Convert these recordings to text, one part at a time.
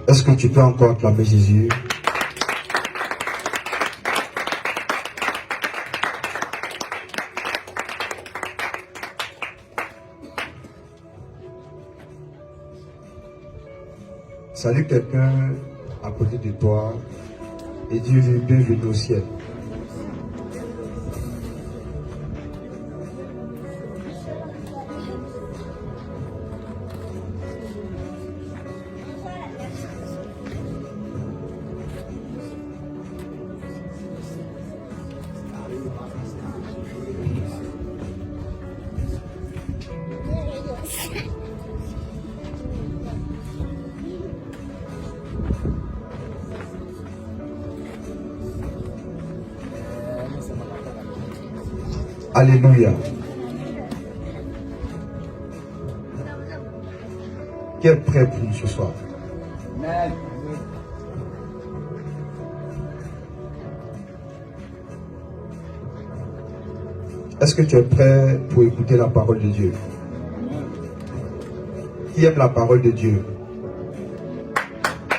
Est-ce que tu peux encore acclamer Jésus? Salut quelqu'un à côté de toi et dis-lui bienvenue au ciel. Alléluia. Qui est prêt pour nous ce soir? Est-ce que tu es prêt pour écouter la parole de Dieu? Qui aime la parole de Dieu?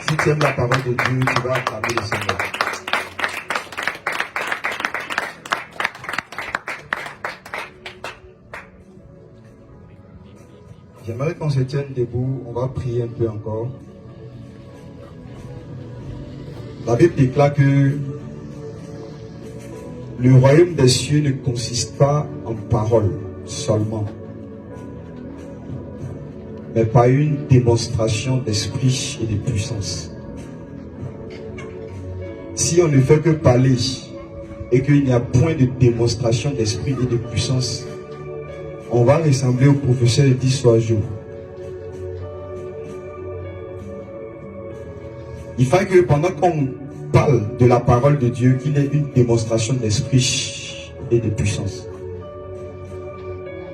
Si tu aimes la parole de Dieu, tu vas acclamer le Seigneur. J'aimerais qu'on se tienne debout, on va prier un peu encore. La Bible déclare que le royaume des cieux ne consiste pas en paroles seulement, mais par une démonstration d'esprit et de puissance. Si on ne fait que parler et qu'il n'y a point de démonstration d'esprit et de puissance, on va ressembler au professeur de 10 soirs jour. Il faut que pendant qu'on parle de la parole de Dieu, qu'il y ait une démonstration d'esprit et de puissance.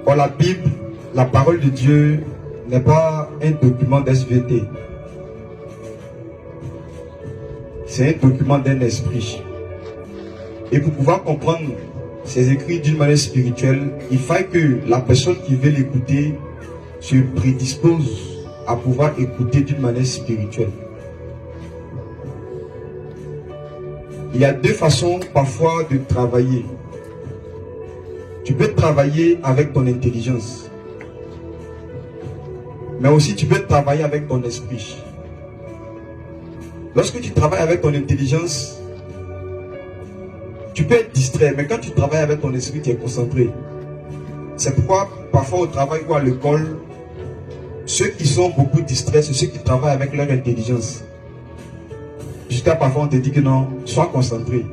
Or la Bible, la parole de Dieu n'est pas un document d'SVT. C'est un document d'un esprit. Et pour pouvoir comprendre ces écrits d'une manière spirituelle, il faut que la personne qui veut l'écouter se prédispose à pouvoir écouter d'une manière spirituelle. Il y a deux façons parfois de travailler. Tu peux travailler avec ton intelligence, mais aussi tu peux travailler avec ton esprit. Lorsque tu travailles avec ton intelligence, tu peux être distrait, mais quand tu travailles avec ton esprit, tu es concentré. C'est pourquoi parfois au travail ou à l'école, ceux qui sont beaucoup distraits, c'est ceux qui travaillent avec leur intelligence. Jusqu'à parfois on te dit que non, sois concentré.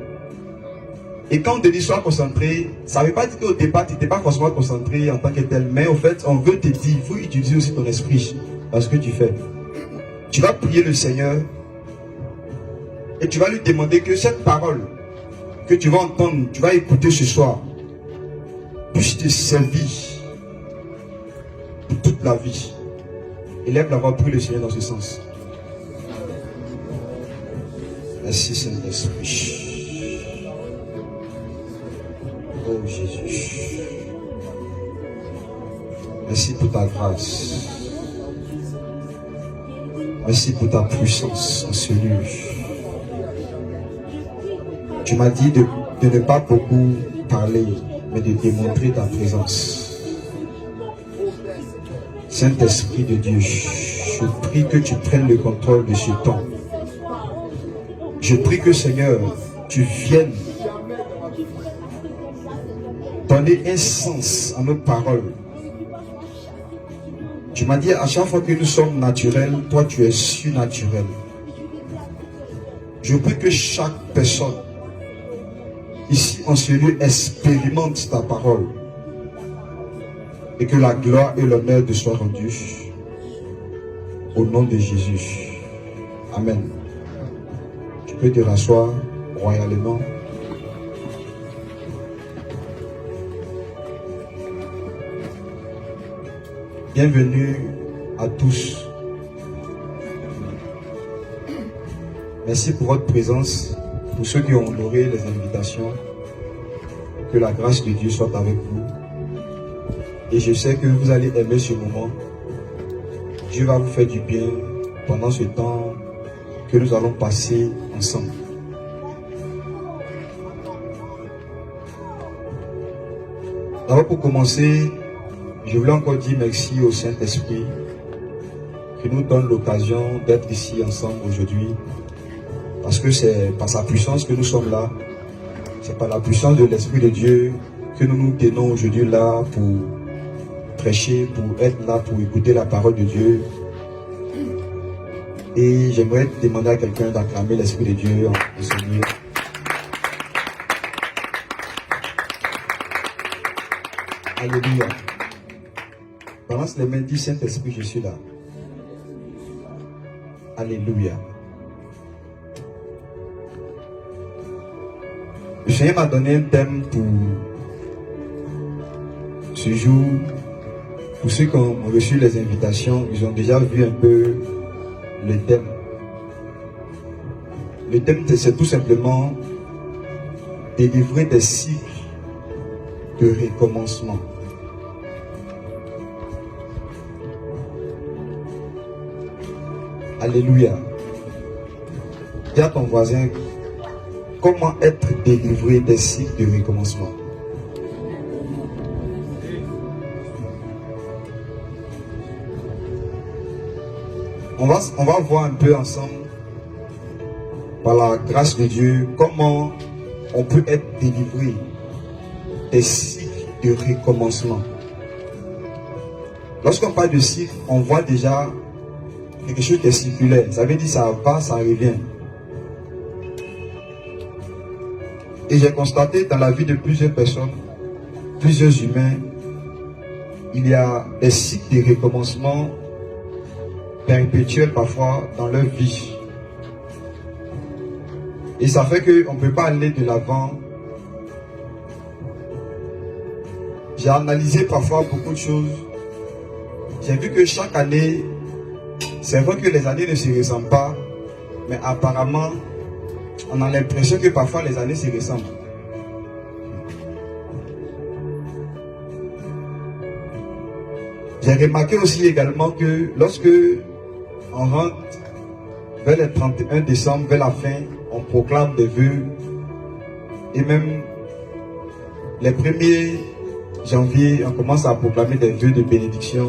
Et quand on te dit sois concentré, ça ne veut pas dire qu'au départ tu n'étais pas forcément concentré en tant que tel, mais au fait on veut te dire, il faut utiliser aussi ton esprit dans ce que tu fais. Tu vas prier le Seigneur et tu vas lui demander que cette parole que tu vas entendre, tu vas écouter ce soir, puisse te servir pour toute la vie. Élève la voix, prie le Seigneur dans ce sens. Merci Saint-Esprit. Oh Jésus. Merci pour ta grâce. Merci pour ta puissance en ce lieu. Tu m'as dit de ne pas beaucoup parler, mais de démontrer ta présence. Saint-Esprit de Dieu, je prie que tu prennes le contrôle de ce temps. Je prie que Seigneur, tu viennes donner un sens à nos paroles. Tu m'as dit à chaque fois que nous sommes naturels, toi tu es surnaturel. Je prie que chaque personne ici en ce lieu expérimente ta parole et que la gloire et l'honneur te soient rendus au nom de Jésus. Amen. Tu peux te rasseoir royalement. Bienvenue à tous. Merci pour votre présence. Pour ceux qui ont honoré les invitations, que la grâce de Dieu soit avec vous. Et je sais que vous allez aimer ce moment. Dieu va vous faire du bien pendant ce temps que nous allons passer ensemble. D'abord, pour commencer, je voulais encore dire merci au Saint-Esprit qui nous donne l'occasion d'être ici ensemble aujourd'hui. Parce que c'est par sa puissance que nous sommes là. C'est par la puissance de l'Esprit de Dieu que nous nous tenons aujourd'hui là pour prêcher, pour être là, pour écouter la parole de Dieu. Et j'aimerais demander à quelqu'un d'acclamer l'Esprit de Dieu en Seigneur. Alléluia. Balance les mains, dis Saint-Esprit, je suis là. Alléluia. Le Seigneur m'a donné un thème pour ce jour. Pour ceux qui ont reçu les invitations, ils ont déjà vu un peu le thème. Le thème, c'est tout simplement délivrer des cycles de recommencement. Alléluia. Dis à ton voisin, comment être délivré des cycles de recommencement. On va voir un peu ensemble, par la grâce de Dieu, comment on peut être délivré des cycles de recommencement. Lorsqu'on parle de cycle, on voit déjà quelque chose qui est circulaire. Ça veut dire ça va, ça revient. Et j'ai constaté dans la vie de plusieurs personnes, plusieurs humains, il y a des cycles de recommencement perpétuels parfois dans leur vie. Et ça fait qu'on ne peut pas aller de l'avant. J'ai analysé parfois beaucoup de choses. J'ai vu que chaque année, c'est vrai que les années ne se ressemblent pas, mais apparemment, on a l'impression que parfois les années se ressemblent. J'ai remarqué aussi également que lorsque on rentre vers le 31 décembre, vers la fin, on proclame des vœux. Et même les 1er janvier, on commence à proclamer des vœux de bénédiction,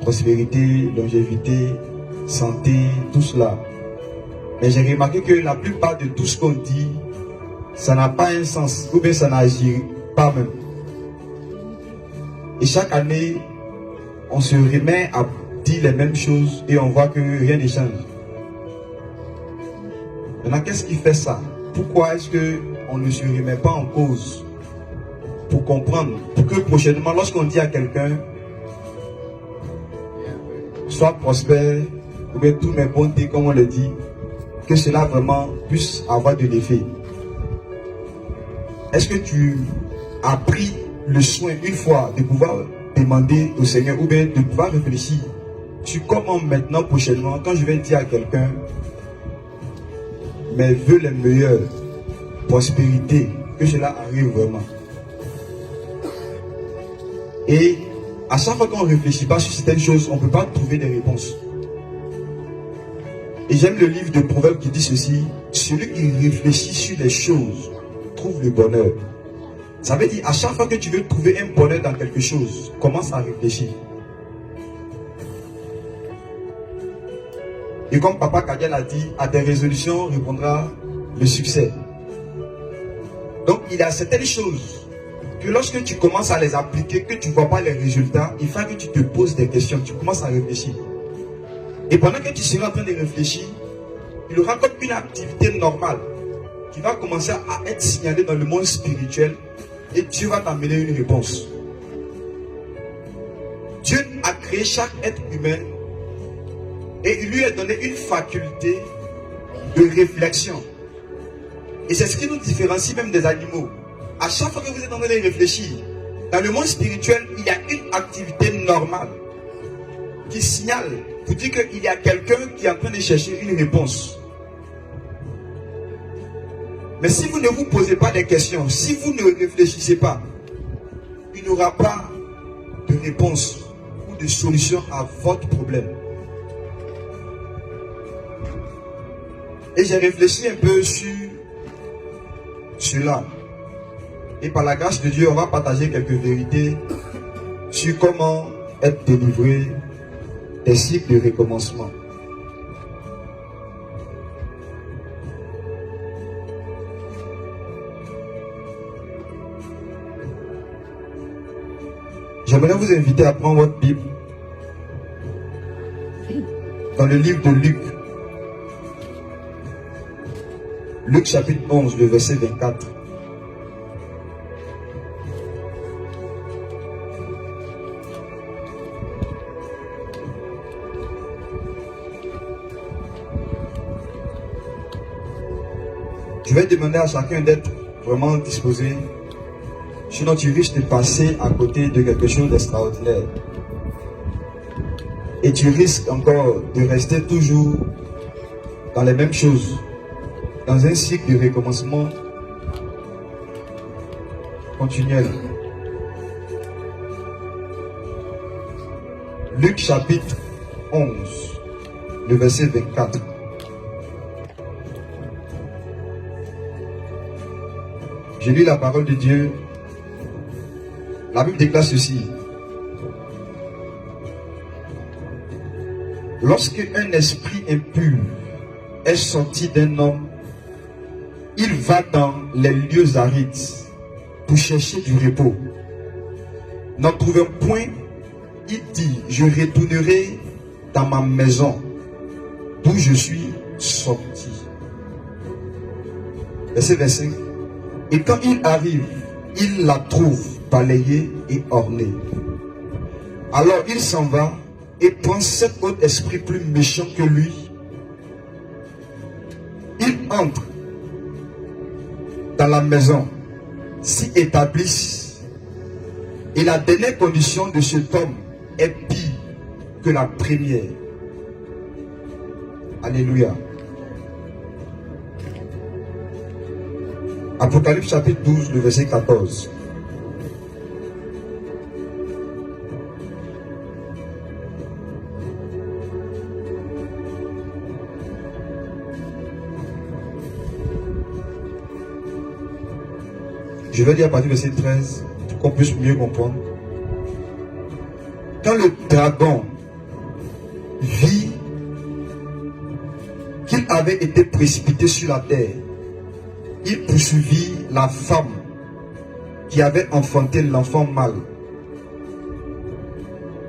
prospérité, longévité, santé, tout cela. Mais j'ai remarqué que la plupart de tout ce qu'on dit, ça n'a pas un sens, ou bien ça n'agit pas même. Et chaque année, on se remet à dire les mêmes choses et on voit que rien ne change. Maintenant, qu'est-ce qui fait ça? Pourquoi est-ce qu'on ne se remet pas en cause pour comprendre, pour que prochainement, lorsqu'on dit à quelqu'un sois prospère, ou bien tous mes bontés, comme on le dit, que cela vraiment puisse avoir de l'effet. Est-ce que tu as pris le soin une fois de pouvoir demander au Seigneur, ou bien de pouvoir réfléchir sur comment maintenant, prochainement, quand je vais dire à quelqu'un mes vœux les meilleurs, prospérité, que cela arrive vraiment. Et à chaque fois qu'on ne réfléchit pas sur certaines choses, on ne peut pas trouver des réponses. Et j'aime le livre de Proverbes qui dit ceci: celui qui réfléchit sur les choses trouve le bonheur. Ça veut dire, à chaque fois que tu veux trouver un bonheur dans quelque chose, commence à réfléchir. Et comme Papa Kadian a dit, à tes résolutions répondra le succès. Donc il y a certaines choses que lorsque tu commences à les appliquer, que tu ne vois pas les résultats, il faut que tu te poses des questions, tu commences à réfléchir. Et pendant que tu seras en train de réfléchir, il y aura comme une activité normale qui va commencer à être signalée dans le monde spirituel et Dieu va t'amener une réponse. Dieu a créé chaque être humain et il lui a donné une faculté de réflexion. Et c'est ce qui nous différencie même des animaux. À chaque fois que vous êtes en train de réfléchir, dans le monde spirituel, il y a une activité normale qui signale pour dire qu'il y a quelqu'un qui est en train de chercher une réponse. Mais si vous ne vous posez pas des questions, si vous ne réfléchissez pas, il n'y aura pas de réponse ou de solution à votre problème. Et j'ai réfléchi un peu sur cela. Et par la grâce de Dieu, on va partager quelques vérités sur comment être délivré des cycles de recommencement. J'aimerais vous inviter à prendre votre Bible dans le livre de Luc. Luc chapitre 11, le verset 24. Je vais demander à chacun d'être vraiment disposé. Sinon, tu risques de passer à côté de quelque chose d'extraordinaire. Et tu risques encore de rester toujours dans les mêmes choses, dans un cycle de recommencement continuel. Luc chapitre 11, le verset 24. Je lis la parole de Dieu. La Bible déclare ceci. Lorsque un esprit impur est sorti d'un homme, il va dans les lieux arides pour chercher du repos. N'en trouvant point, il dit, je retournerai dans ma maison d'où je suis sorti. Verset 25. Et quand il arrive, il la trouve balayée et ornée. Alors il s'en va et prend cet autre esprit plus méchant que lui. Il entre dans la maison, s'y établissent, et la dernière condition de cet homme est pire que la première. Alléluia. Apocalypse chapitre 12, le verset 14. Je vais dire à partir du verset 13 pour qu'on puisse mieux comprendre. Quand le dragon vit qu'il avait été précipité sur la terre, il poursuivit la femme qui avait enfanté l'enfant mâle.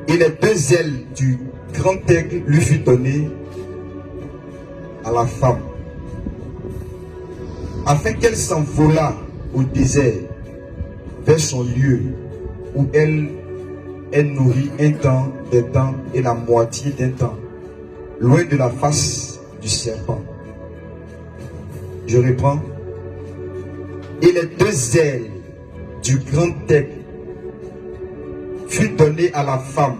Et les deux ailes du grand aigle lui furent données à la femme, afin qu'elle s'envolât au désert vers son lieu où elle est nourrie un temps, des temps et la moitié d'un temps, loin de la face du serpent. Je reprends. Et les deux ailes du grand aigle furent données à la femme,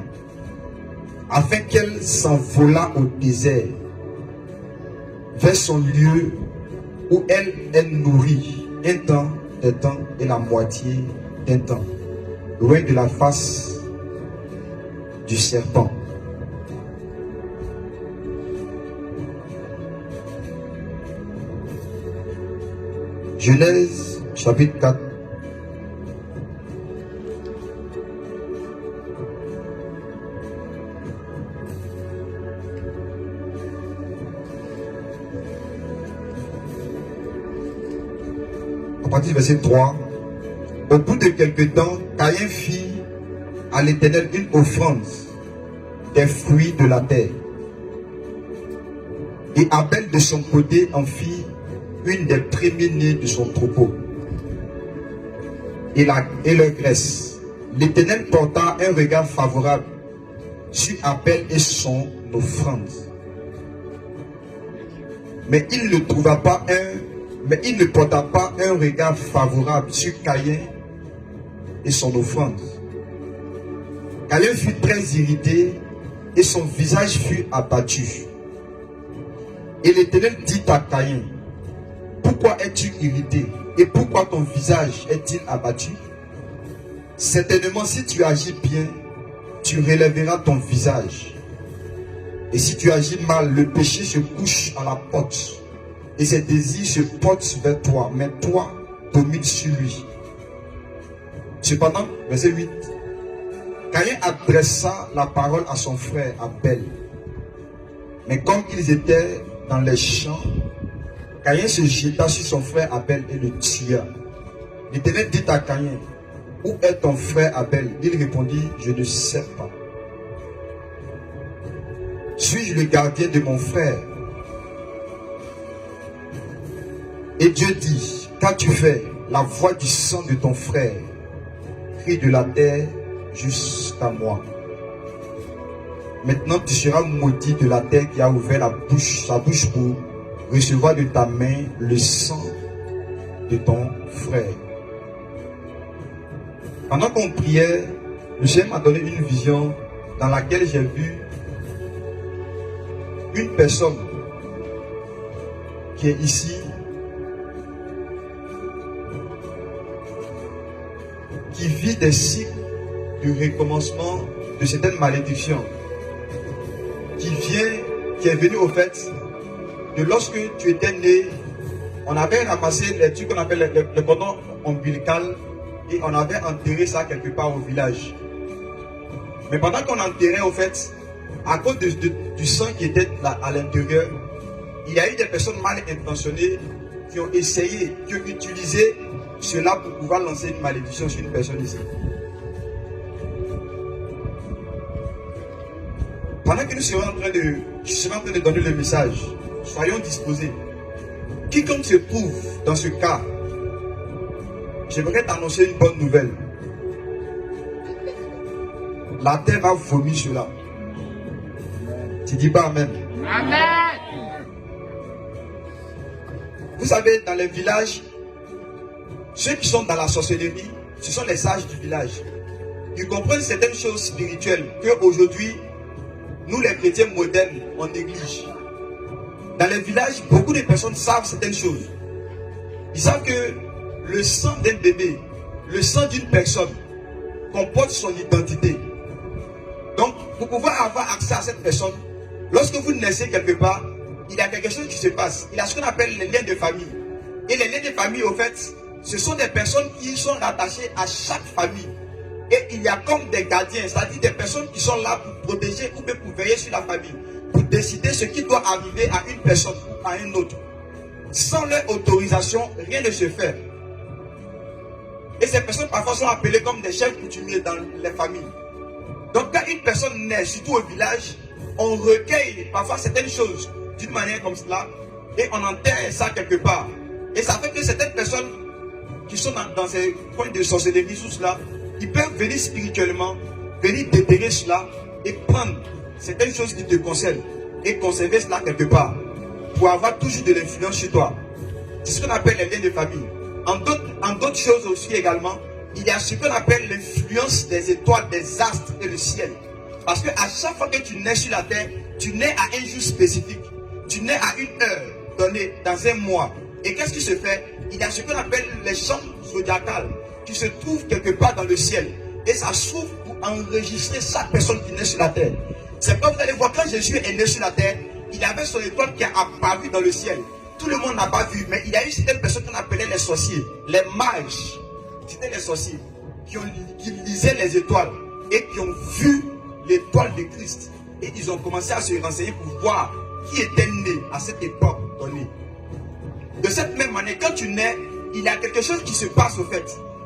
afin qu'elle s'envolât au désert, vers son lieu où elle est nourrie un temps, des temps et la moitié d'un temps, loin de la face du serpent. Genèse chapitre 4. À partir du verset 3. Au bout de quelque temps, Caïn fit à l'Éternel une offrande des fruits de la terre. Et Abel de son côté en fit une des premiers-nés de son troupeau et leur graisse. L'Éternel porta un regard favorable sur Abel et son offrande. Mais il ne porta pas un regard favorable sur Caïn et son offrande. Caïn fut très irrité et son visage fut abattu. Et l'Éternel dit à Caïn, pourquoi es-tu irrité et pourquoi ton visage est-il abattu? Certainement, si tu agis bien, tu relèveras ton visage. Et si tu agis mal, le péché se couche à la porte et ses désirs se portent vers toi, mais toi domines sur lui. Cependant, verset 8, Caïn adressa la parole à son frère Abel. Mais comme ils étaient dans les champs, Caïn se jeta sur son frère Abel et le tua. L'Éternel dit à Caïn, où est ton frère Abel? Il répondit, je ne sais pas. Suis-je le gardien de mon frère? Et Dieu dit, qu'as-tu fait? La voix du sang de ton frère crie de la terre jusqu'à moi. Maintenant tu seras maudit de la terre qui a ouvert sa bouche pour recevoir de ta main le sang de ton frère. Pendant qu'on priait, le Seigneur m'a donné une vision dans laquelle j'ai vu une personne qui est ici, qui vit des cycles de recommencement de certaines malédictions, qui est venu au fait de lorsque tu étais né, on avait ramassé les trucs qu'on appelle le cordon ombilical et on avait enterré ça quelque part au village. Mais pendant qu'on enterrait au fait, à cause du sang qui était à l'intérieur, il y a eu des personnes mal intentionnées qui ont essayé, qui ont utilisé cela pour pouvoir lancer une malédiction sur une personne ici. Pendant que nous serons en train de donner le message, soyons disposés. Quiconque se trouve dans ce cas, j'aimerais t'annoncer une bonne nouvelle. La terre va vomir cela. Tu dis pas Amen. Amen. Vous savez, dans les villages, ceux qui sont dans la sorcellerie, ce sont les sages du village. Ils comprennent certaines choses spirituelles qu'aujourd'hui, nous les chrétiens modernes, on néglige. Dans les villages, beaucoup de personnes savent certaines choses. Ils savent que le sang d'un bébé, le sang d'une personne, comporte son identité. Donc, pour pouvoir avoir accès à cette personne, lorsque vous naissez quelque part, il y a quelque chose qui se passe. Il y a ce qu'on appelle les liens de famille. Et les liens de famille, au fait, ce sont des personnes qui sont rattachées à chaque famille. Et il y a comme des gardiens, c'est-à-dire des personnes qui sont là pour protéger ou pour veiller sur la famille, pour décider ce qui doit arriver à une personne ou à une autre. Sans leur autorisation, rien ne se fait. Et ces personnes parfois sont appelées comme des chefs coutumiers dans les familles. Donc quand une personne naît, surtout au village, on recueille parfois certaines choses d'une manière comme cela et on enterre ça quelque part. Et ça fait que certaines personnes qui sont dans ces coins de sorcellerie sous cela, ils peuvent venir spirituellement, venir déterrer cela et prendre certaines choses qui te concernent et conserver cela quelque part pour avoir toujours de l'influence sur toi. C'est ce qu'on appelle les liens de famille. En d'autres choses aussi également, il y a ce qu'on appelle l'influence des étoiles, des astres et le ciel. Parce que à chaque fois que tu nais sur la terre, tu nais à un jour spécifique. Tu nais à une heure donnée dans un mois. Et qu'est-ce qui se fait? Il y a ce qu'on appelle les chambres zodiacales qui se trouvent quelque part dans le ciel. Et ça s'ouvre pour enregistrer chaque personne qui naît sur la terre. C'est comme vous allez voir, quand Jésus est né sur la terre, il avait son étoile qui a apparu dans le ciel. Tout le monde n'a pas vu, mais il y a eu certaines personnes qu'on appelait les sorciers, les mages. C'était les sorciers qui lisaient les étoiles et qui ont vu l'étoile de Christ. Et ils ont commencé à se renseigner pour voir qui était né à cette époque donnée. De cette même manière, quand tu nais, il y a quelque chose qui se passe au fait.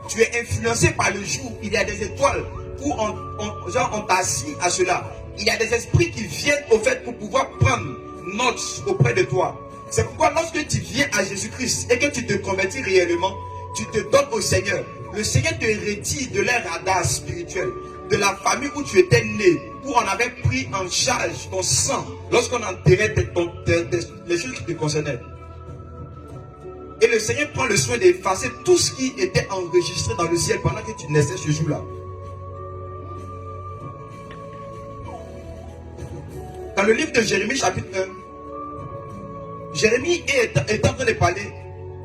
Tu es influencé par le jour. Il y a des étoiles où on t'assit à cela. Il y a des esprits qui viennent au fait pour pouvoir prendre note auprès de toi. C'est pourquoi lorsque tu viens à Jésus-Christ et que tu te convertis réellement, tu te donnes au Seigneur. Le Seigneur te retire de leur radar spirituel, de la famille où tu étais né, où on avait pris en charge ton sang lorsqu'on enterrait les choses qui te concernaient. Et le Seigneur prend le soin d'effacer tout ce qui était enregistré dans le ciel pendant que tu naissais ce jour-là. Dans le livre de Jérémie chapitre 1, Jérémie est en train de parler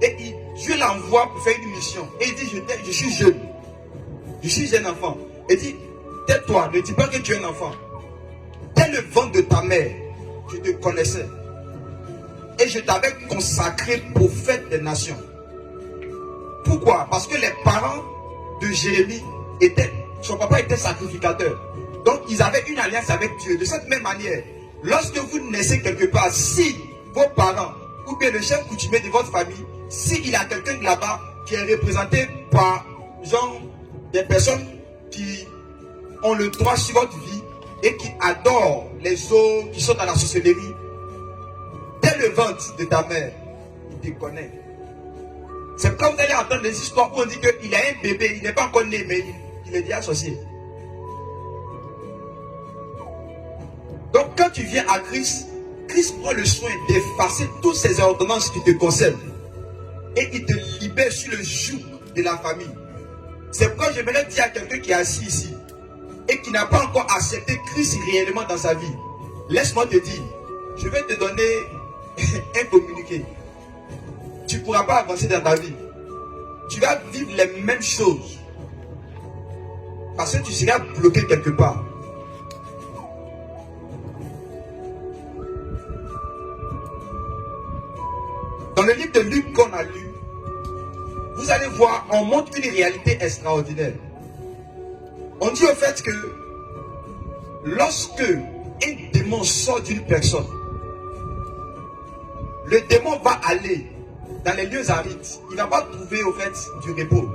et Dieu l'envoie pour faire une mission. Et il dit, je suis jeune. Je suis jeune enfant. Il dit, tais-toi, ne dis pas que tu es un enfant. Dès le ventre de ta mère, je te connaissais. et je t'avais consacré prophète des nations. Pourquoi? Parce que les parents de Jérémie son papa était sacrificateur. Donc ils avaient une alliance avec Dieu. De cette même manière, lorsque vous naissez quelque part, si vos parents ou bien le chef coutumier de votre famille, s'il y a quelqu'un là-bas qui est représenté par genre des personnes qui ont le droit sur votre vie et qui adorent les autres, qui sont dans la sorcellerie, dès le ventre de ta mère, il te connaît. C'est comme vous allez entendre des histoires où on dit qu'il a un bébé, il n'est pas encore né, mais il est déjà associé. Donc quand tu viens à Christ, Christ prend le soin d'effacer toutes ces ordonnances qui te concernent. Et il te libère sur le joug de la famille. C'est pourquoi je voulais dire à quelqu'un qui est assis ici et qui n'a pas encore accepté Christ réellement dans sa vie. Laisse-moi te dire, je vais te donner un communiqué. Tu ne pourras pas avancer dans ta vie. Tu vas vivre les mêmes choses. Parce que tu seras bloqué quelque part. Dans le livre de Luc qu'on a lu, vous allez voir, on montre une réalité extraordinaire. On dit au fait que lorsque un démon sort d'une personne, le démon va aller dans les lieux arides. Il ne va pas trouver au fait du repos.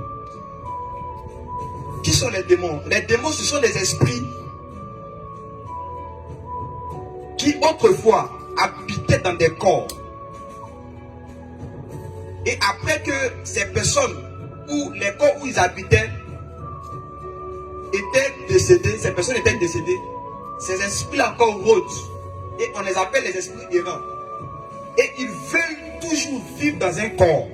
Qui sont les démons? Les démons, ce sont des esprits qui autrefois habitaient dans des corps. Et après que ces personnes, ou les corps où ils habitaient, étaient décédés, ces personnes étaient décédées, ces esprits encore rôdent. Et on les appelle les esprits errants. Et ils veulent toujours vivre dans un corps.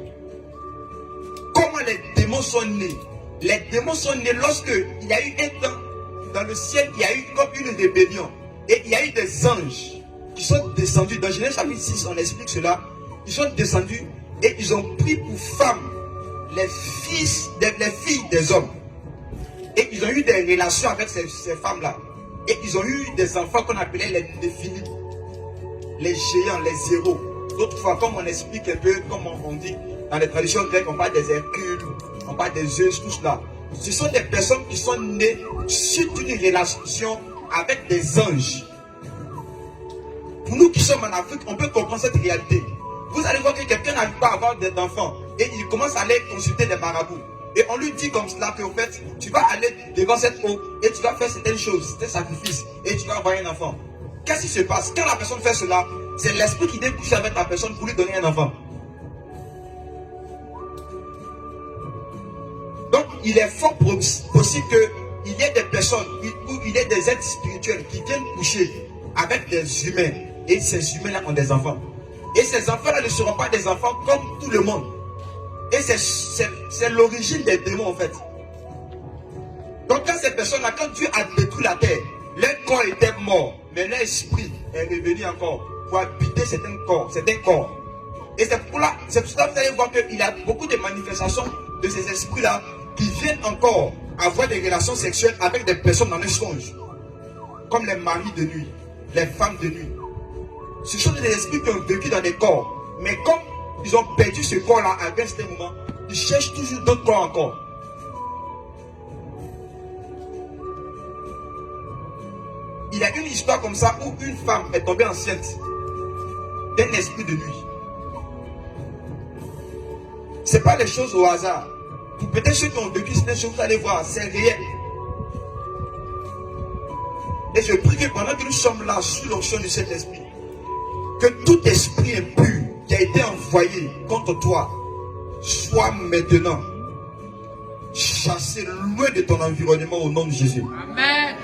Comment les démons sont nés? Les démons sont nés lorsque il y a eu un temps, dans le ciel, il y a eu comme une rébellion. Et il y a eu des anges qui sont descendus. Dans Genèse chapitre 6, on explique cela. Ils sont descendus et ils ont pris pour femmes les filles des hommes. Et ils ont eu des relations avec ces femmes-là. Et ils ont eu des enfants qu'on appelait les définis. Les géants, les héros. D'autres fois, comme on explique un peu, comme on dit dans les traditions grecques, on parle des Hercules, on parle des Zeus, tout cela. Ce sont des personnes qui sont nées sur une relation avec des anges. Pour nous qui sommes en Afrique, on peut comprendre cette réalité. Vous allez voir que quelqu'un n'arrive pas à avoir d'enfants et il commence à aller consulter des marabouts. Et on lui dit comme cela qu'au fait, tu vas aller devant cette eau et tu vas faire certaines choses, certains sacrifices et tu vas avoir un enfant. Qu'est-ce qui se passe? Quand la personne fait cela, c'est l'esprit qui vient coucher avec la personne pour lui donner un enfant. Donc, il est fort possible qu'il y ait des personnes où il y ait des êtres spirituels qui viennent coucher avec des humains. Et ces humains-là ont des enfants. Et ces enfants-là ne seront pas des enfants comme tout le monde. Et c'est l'origine des démons en fait. Donc quand ces personnes-là, quand Dieu a détruit la terre, leur corps était mort, mais leur esprit est revenu encore pour habiter certains corps. Et c'est pour cela que vous allez voir qu'il y a beaucoup de manifestations de ces esprits-là qui viennent encore avoir des relations sexuelles avec des personnes dans les songes. Comme les maris de nuit, les femmes de nuit. Ce sont des esprits qui ont vécu dans des corps. Mais comme ils ont perdu ce corps-là à un certain moment, ils cherchent toujours d'autres corps encore. Il y a une histoire comme ça où une femme est tombée enceinte d'un esprit de nuit. Ce n'est pas les choses au hasard. Pour peut-être ceux qui ont vécu ces choses, vous allez voir, c'est réel. Et je prie que pendant que nous sommes là, sous l'onction de cet esprit, que tout esprit impur qui a été envoyé contre toi soit maintenant chassé loin de ton environnement au nom de Jésus. Amen.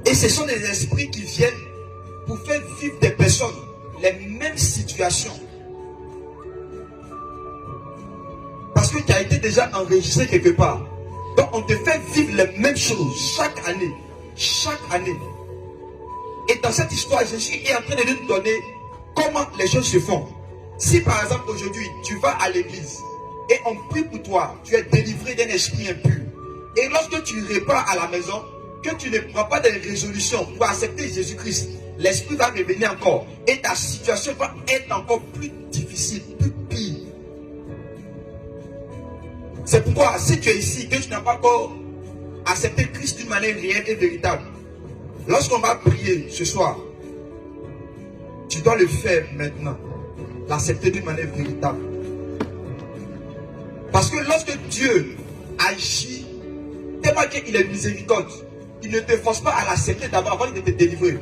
Et ce sont des esprits qui viennent pour faire vivre des personnes les mêmes situations. Parce que tu as été déjà enregistré quelque part. Donc on te fait vivre les mêmes choses chaque année. Chaque année. Et dans cette histoire, Jésus est en train de nous donner comment les choses se font. Si par exemple aujourd'hui, tu vas à l'église et on prie pour toi, tu es délivré d'un esprit impur. Et lorsque tu repars à la maison, que tu ne prends pas de résolution pour accepter Jésus-Christ l'esprit va revenir encore. Et ta situation va être encore plus difficile, plus pire. C'est pourquoi, si tu es ici, que tu n'as pas encore accepté Christ d'une manière réelle et véritable, lorsqu'on va prier ce soir, tu dois le faire maintenant. L'accepter d'une manière véritable. Parce que lorsque Dieu agit, tellement qu'il est miséricorde, il ne te force pas à l'accepter d'abord avant de te délivrer.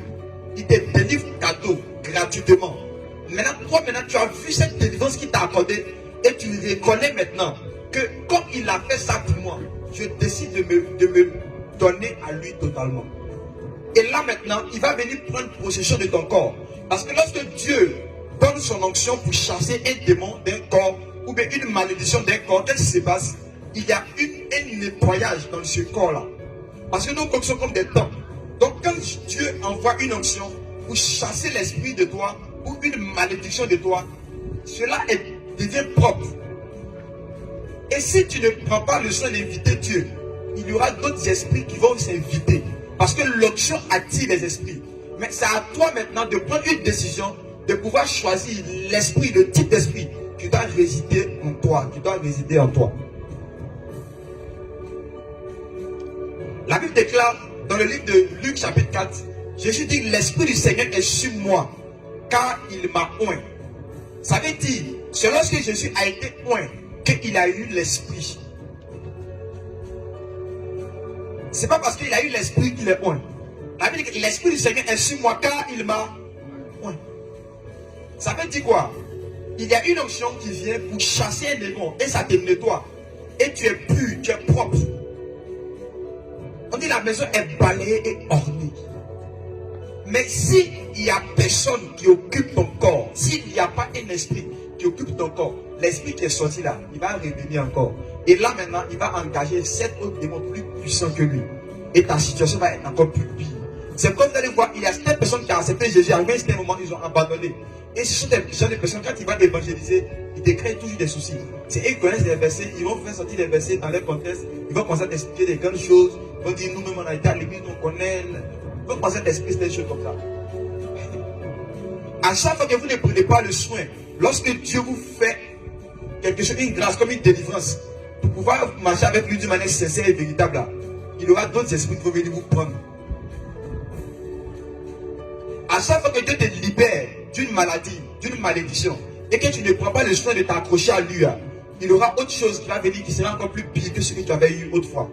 Il te délivre cadeau, gratuitement. Maintenant, tu as vu cette délivrance qu'il t'a accordée et tu reconnais maintenant que comme il a fait ça pour moi, je décide de me donner à lui totalement. Et là maintenant, il va venir prendre possession de ton corps. Parce que lorsque Dieu donne son onction pour chasser un démon d'un corps ou bien une malédiction d'un corps, qu'est-ce qui se passe? Il y a un nettoyage dans ce corps-là. Parce que nos corps sont comme des temps. Donc quand Dieu envoie une onction pour chasser l'esprit de toi ou une malédiction de toi, cela devient propre. Et si tu ne prends pas le soin d'inviter Dieu, il y aura d'autres esprits qui vont s'inviter. Parce que l'onction attire les esprits. Mais c'est à toi maintenant de prendre une décision, de pouvoir choisir l'esprit, le type d'esprit qui doit résider en toi, qui doit résider en toi. La Bible déclare dans le livre de Luc chapitre 4, Jésus dit, l'esprit du Seigneur est sur moi, car il m'a oint. Ça veut dire, c'est lorsque Jésus a été oint qu'il a eu l'esprit. C'est pas parce qu'il a eu l'esprit qu'il est oint. La Bible dit que l'esprit du Seigneur est sur moi, car il m'a oint. Ça veut dire quoi? Il y a une onction qui vient pour chasser un démon et ça te nettoie. Et tu es pur, tu es propre. On dit la maison est balayée et ornée. Mais s'il n'y a personne qui occupe ton corps, s'il n'y a pas un esprit qui occupe ton corps, l'esprit qui est sorti là, il va revenir encore. Et là maintenant, il va engager 7 autres démons plus puissants que lui. Et ta situation va être encore plus pire. C'est comme vous allez voir, il y a certaines personnes qui ont accepté Jésus, à un certain moment, ils ont abandonné. Et ce sont des personnes, quand ils vont évangéliser, ils te créent toujours des soucis. C'est eux qui connaissent les versets, ils vont faire sortir les versets dans leur contexte, ils vont commencer à t'expliquer des grandes choses, ils vont dire, nous-mêmes on a été à l'église, on connaît, ils vont commencer à t'expliquer des choses comme ça. À chaque fois que vous ne prenez pas le soin, lorsque Dieu vous fait quelque chose, une grâce, comme une délivrance, pour pouvoir marcher avec lui d'une manière sincère et véritable, là, il y aura d'autres esprits qui vont venir vous prendre. À chaque fois que Dieu te libère d'une maladie, d'une malédiction, et que tu ne prends pas le soin de t'accrocher à lui, il y aura autre chose qui va venir qui sera encore plus pire que ce que tu avais eu autrefois.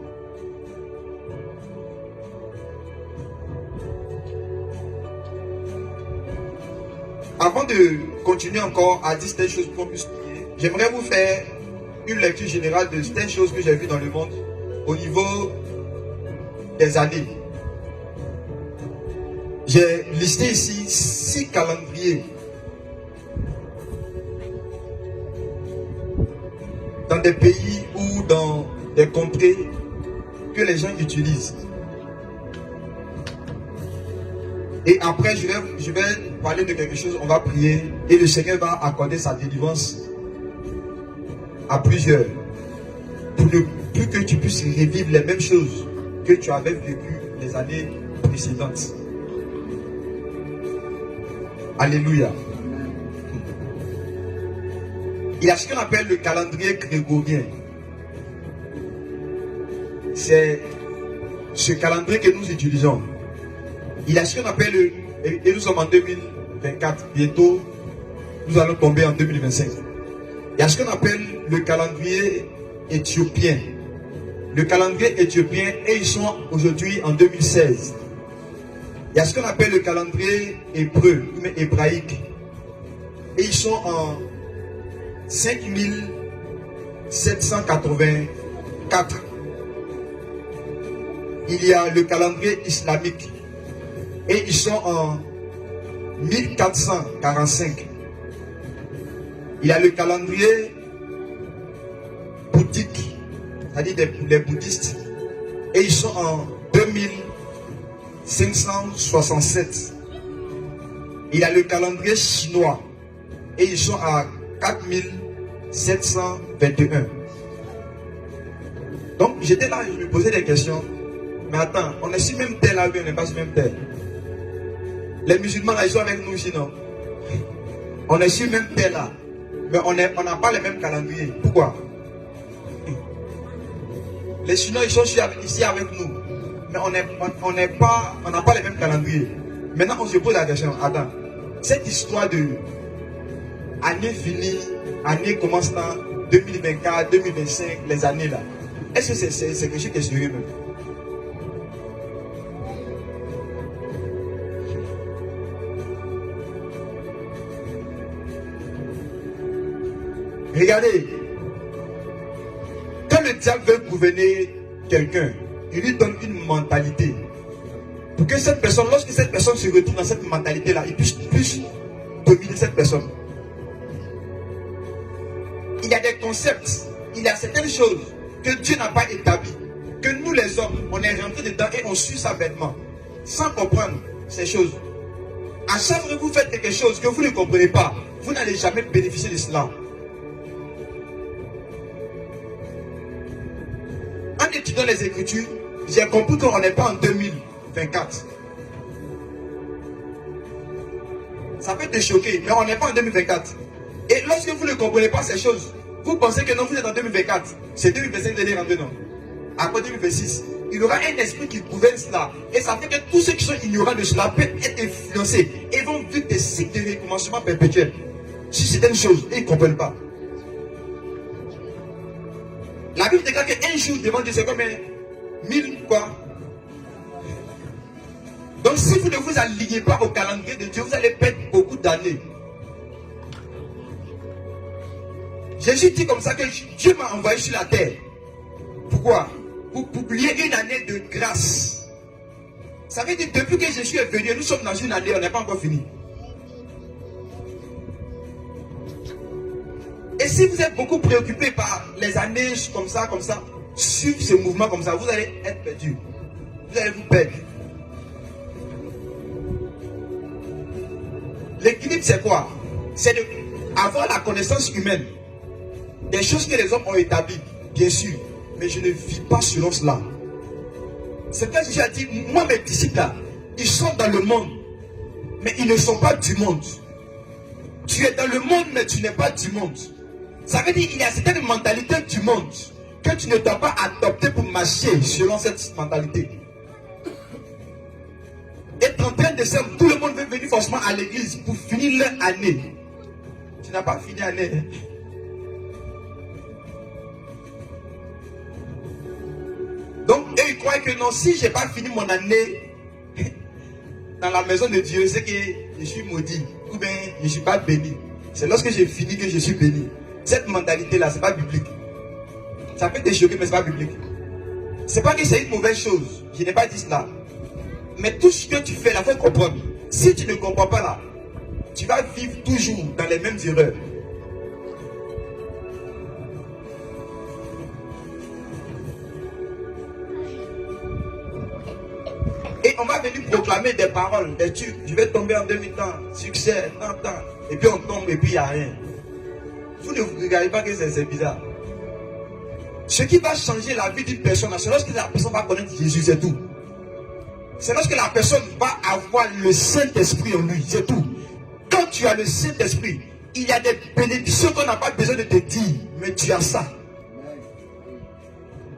Avant de continuer encore à dire certaines choses pour qu'on puisse prier, j'aimerais vous faire une lecture générale de certaines choses que j'ai vues dans le monde au niveau des années. J'ai listé ici 6 calendriers dans des pays ou dans des contrées que les gens utilisent. Et après, je vais parler de quelque chose, on va prier et le Seigneur va accorder sa délivrance à plusieurs pour ne plus que tu puisses revivre les mêmes choses que tu avais vécues les années précédentes. Alléluia. Il y a ce qu'on appelle le calendrier grégorien. C'est ce calendrier que nous utilisons. Il y a ce qu'on appelle, et nous sommes en 2024, bientôt nous allons tomber en 2025. Il y a ce qu'on appelle le calendrier éthiopien. Le calendrier éthiopien, et ils sont aujourd'hui en 2016. Il y a ce qu'on appelle le calendrier hébreu, mais hébraïque. Et ils sont en 5784. Il y a le calendrier islamique. Et ils sont en 1445. Il y a le calendrier bouddhique, c'est-à-dire les bouddhistes. Et ils sont en 2567. Il y a le calendrier chinois. Et ils sont à 4721. Donc j'étais là et je me posais des questions. Mais attends, on est sur même terre là ou on n'est pas sur même terre? Les musulmans là, ils sont avec nous ici, non? On est sur le même terre là. Mais on n'a pas les mêmes calendriers. Pourquoi? Les Chinois, ils sont ici avec nous. Mais on n'a pas les mêmes calendriers. Maintenant, on se pose la question. Attends. Cette histoire de année finie, année commençant 2024, 2025, les années là. Est-ce que c'est quelque chose qui est sérieux même? Regardez, quand le diable veut gouverner quelqu'un, il lui donne une mentalité. Pour que cette personne, lorsque cette personne se retrouve dans cette mentalité-là, il puisse dominer cette personne. Il y a des concepts, il y a certaines choses que Dieu n'a pas établies, que nous les hommes, on est rentrés dedans et on suit ça bêtement, sans comprendre ces choses. À chaque fois que vous faites quelque chose que vous ne comprenez pas, vous n'allez jamais bénéficier de cela. En étudiant les Écritures, j'ai compris qu'on n'est pas en 2024. Ça peut te choquer, mais on n'est pas en 2024. Et lorsque vous ne comprenez pas ces choses, vous pensez que non, vous êtes en 2024. C'est 2025 que vous allez rentrer, non? Après 2026, il y aura un esprit qui gouverne cela. Et ça fait que tous ceux qui sont ignorants de cela peuvent être influencés et vont vivre des cycles de recommencement perpétuel. Si c'est une chose, ils ne comprennent pas. La Bible déclare qu'un jour devant Dieu, c'est comme 1000 quoi? Donc si vous ne vous alignez pas au calendrier de Dieu, vous allez perdre beaucoup d'années. Jésus dit comme ça que Dieu m'a envoyé sur la terre. Pourquoi? Pour publier une année de grâce. Ça veut dire depuis que Jésus est venu, nous sommes dans une année, on n'est pas encore fini. Et si vous êtes beaucoup préoccupé par les années comme ça, suivre ce mouvement comme ça, vous allez être perdu. Vous allez vous perdre. L'équilibre, c'est quoi? C'est d'avoir la connaissance humaine. Des choses que les hommes ont établies, bien sûr. Mais je ne vis pas selon cela. C'est que Jésus a dit, moi mes disciples là, ils sont dans le monde, mais ils ne sont pas du monde. Tu es dans le monde, mais tu n'es pas du monde. Ça veut dire qu'il y a certaines mentalités du monde que tu ne dois pas adopter pour marcher selon cette mentalité. Être en train de servir, tout le monde veut venir forcément à l'église pour finir leur année. Tu n'as pas fini l'année. Donc, eux, ils croient que non, si je n'ai pas fini mon année dans la maison de Dieu, c'est que je suis maudit. Ou bien, je ne suis pas béni. C'est lorsque j'ai fini que je suis béni. Cette mentalité-là, ce n'est pas biblique. Ça peut te choquer, mais ce n'est pas biblique. Ce n'est pas que c'est une mauvaise chose. Je n'ai pas dit cela. Mais tout ce que tu fais, là, il faut comprendre. Si tu ne comprends pas là, tu vas vivre toujours dans les mêmes erreurs. Et on va venir proclamer des paroles, des trucs. Je vais tomber en 2000 ans, succès, tant. Et puis on tombe et puis il n'y a rien. Vous ne regardez pas que c'est bizarre. Ce qui va changer la vie d'une personne, c'est lorsque la personne va connaître Jésus, c'est tout. C'est lorsque la personne va avoir le Saint-Esprit en lui, c'est tout. Quand tu as le Saint-Esprit, il y a des bénédictions qu'on n'a pas besoin de te dire, mais tu as ça.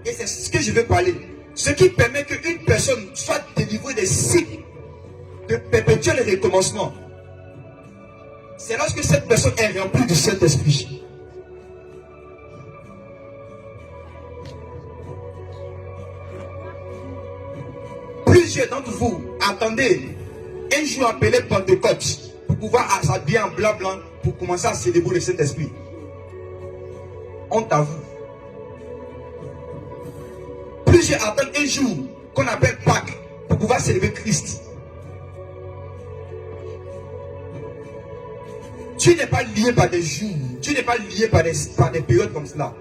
Et c'est ce que je veux parler. Ce qui permet qu'une personne soit délivrée des cycles de perpétuel recommencement. C'est lorsque cette personne est remplie du Saint-Esprit. Plusieurs d'entre vous, attendez un jour appelé Pentecôte pour pouvoir s'habiller en blanc pour commencer à célébrer le Saint-Esprit. Honte à vous. Plusieurs attendent un jour qu'on appelle Pâques pour pouvoir célébrer Christ. Dieu n'est pas lié par des jours. Dieu n'est pas lié par des périodes comme cela.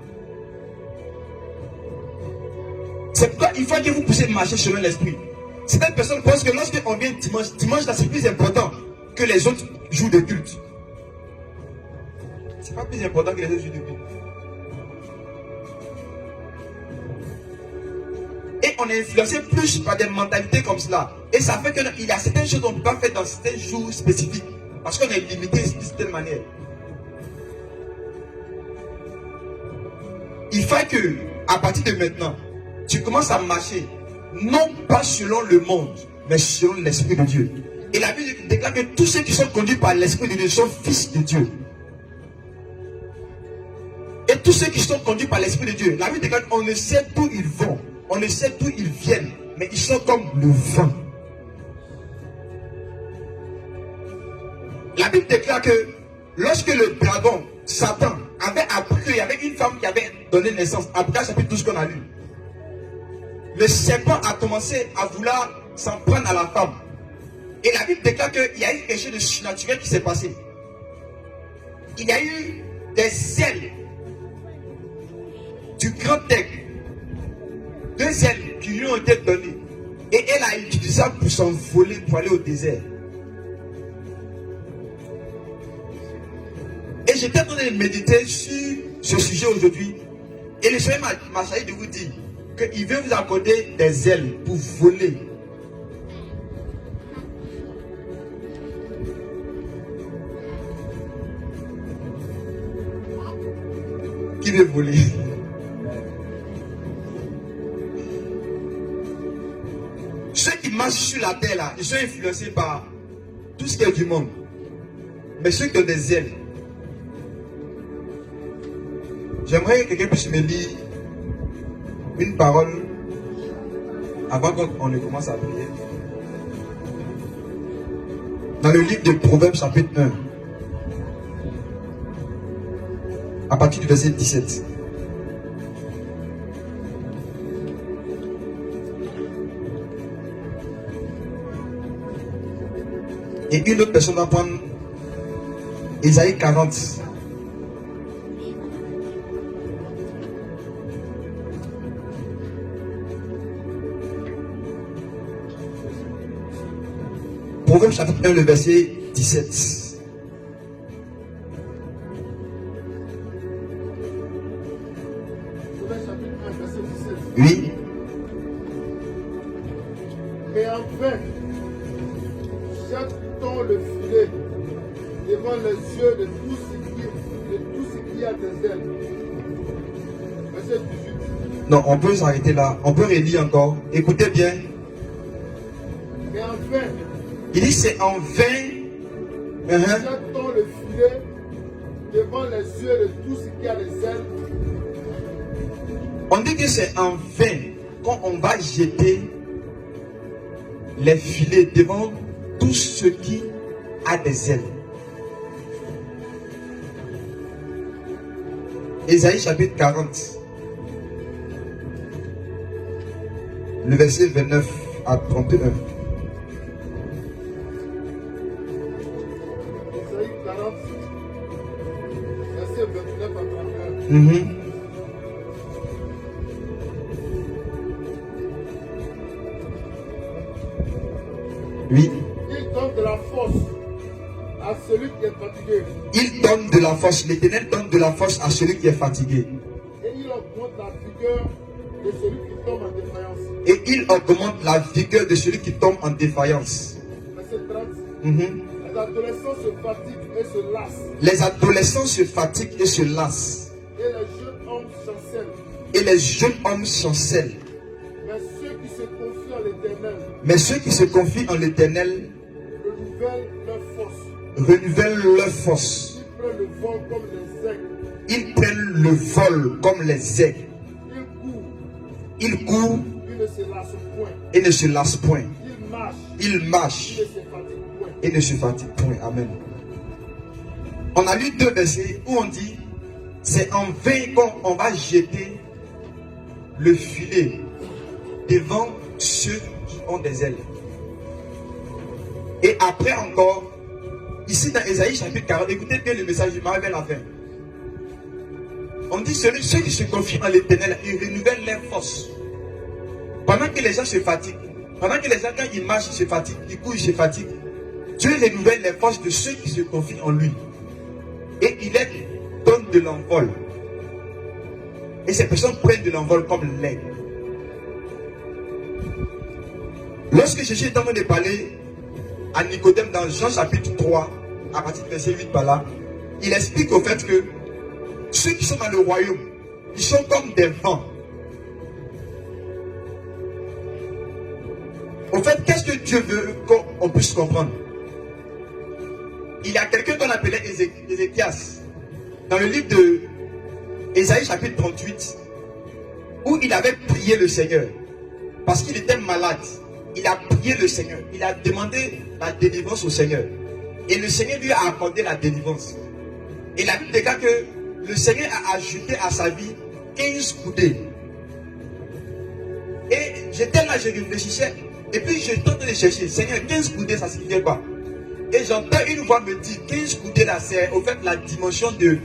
C'est pourquoi il faut que vous puissiez marcher selon l'esprit. Certaines personnes pensent que lorsqu'on vient dimanche là c'est plus important que les autres jours de culte. C'est pas plus important que les autres jours de culte. Et on est influencé plus par des mentalités comme cela. Et ça fait qu'il y a certaines choses qu'on ne peut pas faire dans certains jours spécifiques. Parce qu'on est limité d'une certaine manière. Il faut que, à partir de maintenant, tu commences à marcher, non pas selon le monde, mais selon l'Esprit de Dieu. Et la Bible déclare que tous ceux qui sont conduits par l'Esprit de Dieu sont fils de Dieu. Et tous ceux qui sont conduits par l'Esprit de Dieu, la Bible déclare qu'on ne sait d'où ils vont, on ne sait d'où ils viennent, mais ils sont comme le vent. La Bible déclare que lorsque le dragon, Satan, avait appris qu'il y avait une femme qui avait donné naissance, après chapitre 12 qu'on a lu, le serpent a commencé à vouloir s'en prendre à la femme. Et la Bible déclare qu'il y a eu quelque chose de surnaturel qui s'est passé. Il y a eu des ailes du grand aigle, 2 ailes qui lui ont été données. Et elle a utilisé ça pour s'envoler, pour aller au désert. Et j'étais en train de méditer sur ce sujet aujourd'hui. Et le Seigneur m'a choisi de vous dire qu'il veut vous accorder des ailes pour voler. Qui veut voler? Ceux qui marchent sur la terre là, ils sont influencés par tout ce qui est du monde. Mais ceux qui ont des ailes, j'aimerais que quelqu'un puisse me lire une parole avant qu'on ne commence à prier. Dans le livre de Proverbes chapitre 1, à partir du verset 17. Et une autre personne va prendre Ésaïe 40. Proverbes chapitre 1, le verset 17. Proverbes chapitre 1, verset 17. Oui. Mais enfin, jette-t-on le filet devant les yeux de tout ce qui a des ailes. Verset 18. Non, on peut s'arrêter là. On peut relire encore. Écoutez bien. Mais enfin, Il dit c'est en vain. jette-t-on le filet devant les yeux de tout ce qui a des ailes. On dit que c'est en vain quand on va jeter les filets devant tout ce qui a des ailes. Ésaïe chapitre 40, le verset 29 à 31. Ésaïe 40, verset 29 à 31. Oui. Il donne de la force à celui qui est fatigué. Il donne de la force. L'Éternel donne de la force à celui qui est fatigué. Et il augmente la vigueur de celui qui tombe en défaillance. Et il augmente la vigueur de celui qui tombe en défaillance. Verset 30. Les adolescents se fatiguent et se lassent. Les adolescents se fatiguent et se lassent. Et les jeunes hommes chancellent. Et les jeunes hommes chancellent. Mais ceux qui se confient en l'Éternel Mais ceux qui se confient en l'Éternel renouvellent leur force. renouvellent leur force. Ils prennent le vol comme les aigles. Ils prennent le vol comme les aigles. Ils courent Ils courent ils ne se lassent point. et ne se lassent point. Ils marchent Ils marchent ils ne se fatiguent point. et ne se fatiguent point. Amen. On a lu 2 versets où on dit c'est en vain qu'on va jeter le filet devant ceux qui ont des ailes. Et après encore, ici dans Ésaïe chapitre 40, écoutez bien le message du mari vers la fin. On dit ceux qui se confient en l'Éternel, ils renouvellent leur force. Pendant que les gens se fatiguent, pendant que les gens quand ils marchent, ils se fatiguent, ils courent, ils se fatiguent, Dieu renouvelle les forces de ceux qui se confient en lui. Et il leur donne de l'envol. Et ces personnes prennent de l'envol comme l'aigle. Lorsque Jésus est en train de parler à Nicodème dans Jean chapitre 3, à partir du verset 8 par là, il explique au fait que ceux qui sont dans le royaume, ils sont comme des vents. Au fait, qu'est-ce que Dieu veut qu'on puisse comprendre? Il y a quelqu'un qu'on appelait Ézéchias, dans le livre de Ésaïe chapitre 38, où il avait prié le Seigneur, parce qu'il était malade. Il a prié le Seigneur, il a demandé la délivrance au Seigneur, et le Seigneur lui a accordé la délivrance. Et la Bible déclare que le Seigneur a ajouté à sa vie 15 coudées. Et j'étais là, je réfléchissais, et puis je tentais de chercher, Seigneur, 15 coudées, ça signifie quoi? Et j'entends une voix me dire, 15 coudées là, c'est au fait la dimension de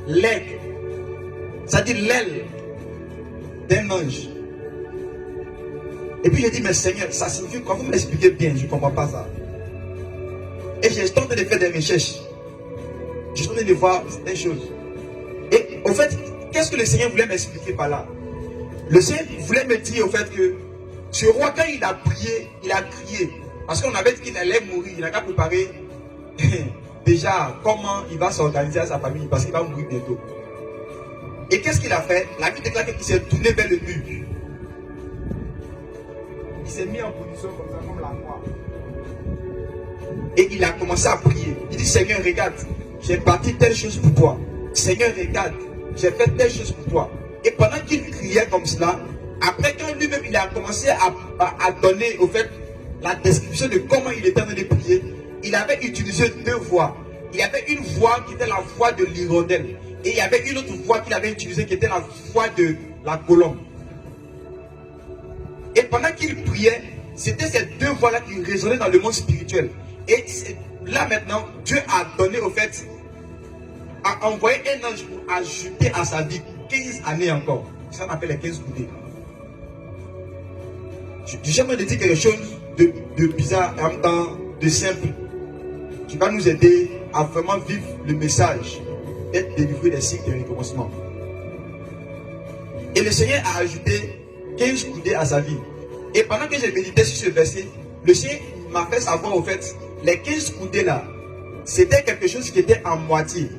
l'aigle. Ça dit l'aile d'un ange. Et puis j'ai dit, mais Seigneur, ça signifie quoi? Vous m'expliquez bien, je ne comprends pas ça. Et j'ai tenté de faire des recherches. J'ai tenté de voir des choses. Et au fait, qu'est-ce que le Seigneur voulait m'expliquer par là? Le Seigneur voulait me dire au fait que ce roi, quand il a prié, il a crié. Parce qu'on avait dit qu'il allait mourir. Il n'a qu'à préparer déjà comment il va s'organiser à sa famille parce qu'il va mourir bientôt. Et qu'est-ce qu'il a fait? La Bible déclare qu'il s'est tourné vers le mur. Il s'est mis en position comme ça, comme la croix. Et il a commencé à prier. Il dit, Seigneur, regarde, j'ai bâti telle chose pour toi. Seigneur, regarde, j'ai fait telle chose pour toi. Et pendant qu'il criait comme cela, après quand lui-même il a commencé à donner au fait la description de comment il était en train de prier, il avait utilisé deux voix. Il y avait une voix qui était la voix de l'hirondelle. Et il y avait une autre voix qu'il avait utilisée qui était la voix de la colombe. Et pendant qu'il priait, c'était ces deux voix-là qui résonnaient dans le monde spirituel. Et là maintenant, Dieu a donné au fait, a envoyé un ange pour ajouter à sa vie 15 années encore. Ça on appelle les 15 coudées. J'aimerais dire quelque chose de bizarre et en même temps de simple qui va nous aider à vraiment vivre le message d'être délivré des cycles de recommencement. Et le Seigneur a ajouté 15 coudées à sa vie. Et pendant que j'ai médité sur ce verset, le Seigneur m'a fait savoir au fait, les 15 coudées là, c'était quelque chose qui était en moitié.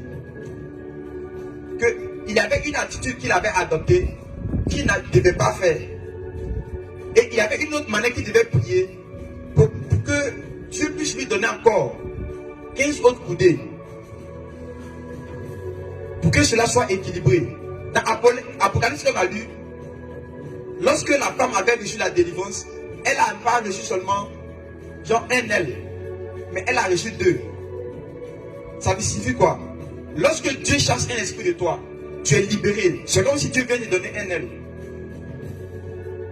Qu'il avait une attitude qu'il avait adoptée, qu'il ne devait pas faire. Et il y avait une autre manière qu'il devait prier pour que Dieu puisse lui donner encore 15 autres coudées. Pour que cela soit équilibré. Dans Apocalypse qu'on a lu, lorsque la femme avait reçu la délivrance, elle n'a pas reçu seulement genre un aile, mais elle a reçu deux. Ça signifie quoi? Lorsque Dieu chasse un esprit de toi, tu es libéré. C'est comme si Dieu vient te donner un aile.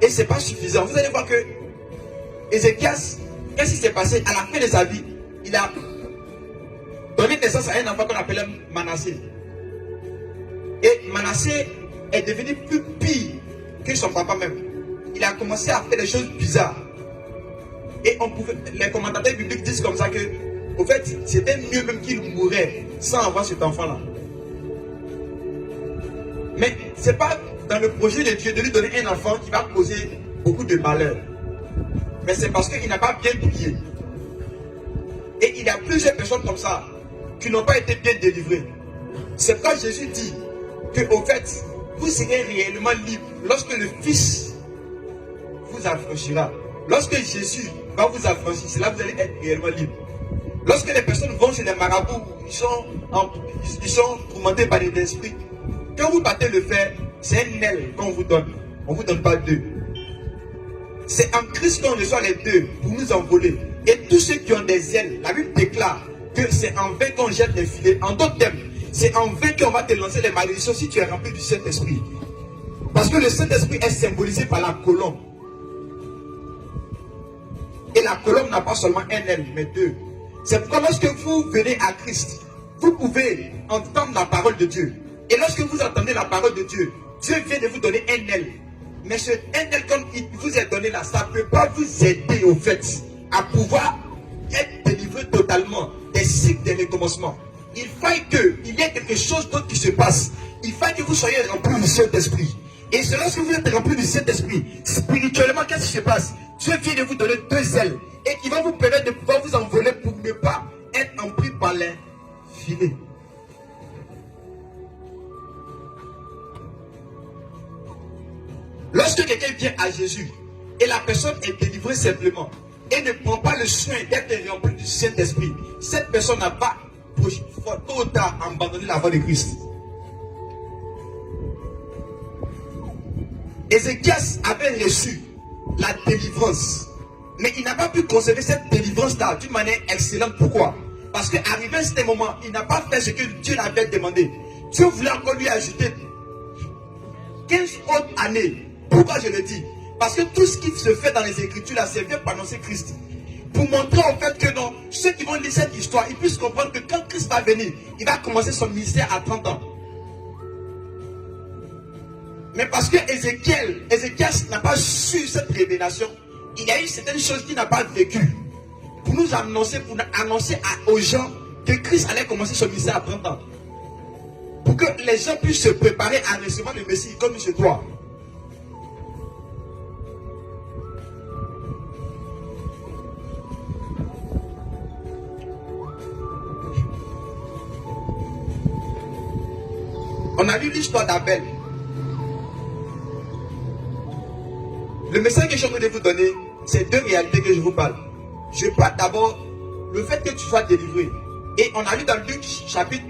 Et ce n'est pas suffisant. Vous allez voir que Ézéchias, qu'est-ce qui s'est passé? À la fin de sa vie, il a donné naissance à un enfant qu'on appelait Manassé. Et Manassé est devenu plus pire que son papa même. Il a commencé à faire des choses bizarres. Et les commentateurs bibliques disent comme ça que, au fait, c'était mieux même qu'il mourrait sans avoir cet enfant-là. Mais ce n'est pas dans le projet de Dieu de lui donner un enfant qui va causer beaucoup de malheur. Mais c'est parce qu'il n'a pas bien prié. Et il y a plusieurs personnes comme ça qui n'ont pas été bien délivrées. C'est quand Jésus dit que, au fait, vous serez réellement libre lorsque le Fils vous affranchira. Lorsque Jésus va vous affranchir, c'est là que vous allez être réellement libre. Lorsque les personnes vont chez les marabouts, ils sont tourmentés par des esprits. Quand vous battez le fer, c'est un aile qu'on vous donne. On ne vous donne pas deux. C'est en Christ qu'on reçoit les deux pour nous envoler. Et tous ceux qui ont des ailes, la Bible déclare que c'est en vain qu'on jette les filets. En d'autres termes, c'est en vain qu'on va te lancer les malédictions si tu es rempli du Saint-Esprit. Parce que le Saint-Esprit est symbolisé par la colombe. Et la colombe n'a pas seulement un aile, mais deux. C'est pourquoi lorsque vous venez à Christ, vous pouvez entendre la parole de Dieu. Et lorsque vous entendez la parole de Dieu, Dieu vient de vous donner un aile. Mais ce un aile comme il vous est donné là, ça ne peut pas vous aider au fait à pouvoir être délivré totalement des cycles de recommencement. Il faut qu'il y ait quelque chose d'autre qui se passe. Il faut que vous soyez remplis du Saint-Esprit. Et c'est lorsque vous êtes remplis du Saint-Esprit, spirituellement, qu'est-ce qui se passe? Dieu vient de vous donner 2 ailes et qui va vous permettre de pouvoir vous envoler pour ne pas être empris par les filets. Lorsque quelqu'un vient à Jésus et la personne est délivrée simplement et ne prend pas le soin d'être rempli du Saint-Esprit, cette personne n'a pas tôt ou tard abandonné la voie de Christ. Ézéchias avait reçu la délivrance, mais il n'a pas pu conserver cette délivrance-là d'une manière excellente. Pourquoi? Parce qu'arrivé à ce moment, il n'a pas fait ce que Dieu l'avait demandé. Dieu voulait encore lui ajouter 15 autres années. Pourquoi je le dis? Parce que tout ce qui se fait dans les Écritures là, c'est bien pour annoncer Christ. Pour montrer en fait que non, ceux qui vont lire cette histoire, ils puissent comprendre que quand Christ va venir, il va commencer son ministère à 30 ans. Mais parce que Ézéchias n'a pas su cette révélation, il y a eu certaines choses qu'il n'a pas vécues. Pour nous annoncer, aux gens que Christ allait commencer son ministère à 30 ans. Pour que les gens puissent se préparer à recevoir le Messie comme chez toi. On a lu l'histoire d'Abel. Le message que je suis en train de vous donner, c'est 2 réalités que je vous parle. Je parle d'abord le fait que tu sois délivré. Et on a lu dans Luc chapitre